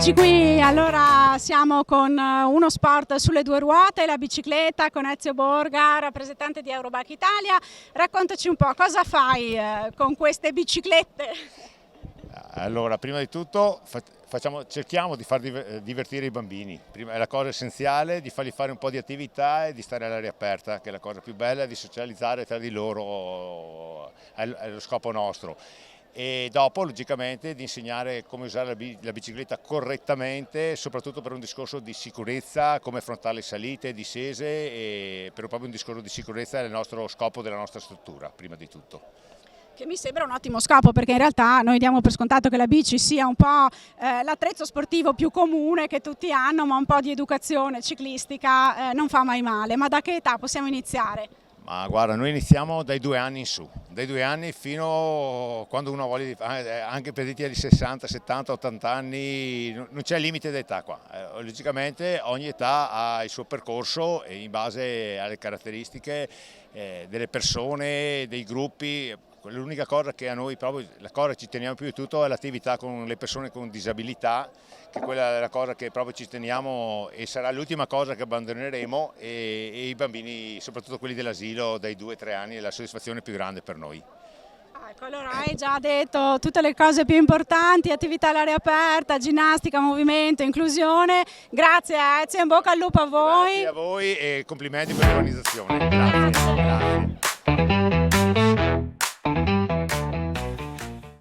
Eccoci qui, allora siamo con uno sport sulle due ruote, la bicicletta, con Ezio Borga, rappresentante di Eurobike Italia. Raccontaci un po', cosa fai con queste biciclette? Allora, prima di tutto cerchiamo di far divertire i bambini. È la cosa essenziale, di fargli fare un po' di attività e di stare all'aria aperta, che è la cosa più bella, di socializzare tra di loro, è lo scopo nostro. E dopo, logicamente, di insegnare come usare la bicicletta correttamente, soprattutto per un discorso di sicurezza, come affrontare le salite, discese, e proprio un discorso di sicurezza è il nostro scopo della nostra struttura, prima di tutto. Che mi sembra un ottimo scopo, perché in realtà noi diamo per scontato che la bici sia un po' l'attrezzo sportivo più comune che tutti hanno, ma un po' di educazione ciclistica non fa mai male. Ma da che età possiamo iniziare? Ma guarda, noi iniziamo dai 2 anni in su, dai 2 anni fino a quando uno vuole, anche per ditti di 60, 70, 80 anni, non c'è limite d'età qua. Logicamente ogni età ha il suo percorso e in base alle caratteristiche delle persone, dei gruppi. L'unica cosa che a noi proprio, la cosa che ci teniamo più di tutto è l'attività con le persone con disabilità, che quella è la cosa che proprio ci teniamo e sarà l'ultima cosa che abbandoneremo, e i bambini, soprattutto quelli dell'asilo dai 2-3 anni, è la soddisfazione più grande per noi. Ecco, allora hai già detto tutte le cose più importanti: attività all'aria aperta, ginnastica, movimento, inclusione. Grazie Ezio, in bocca al lupo a voi. Grazie a voi e complimenti per l'organizzazione. Grazie.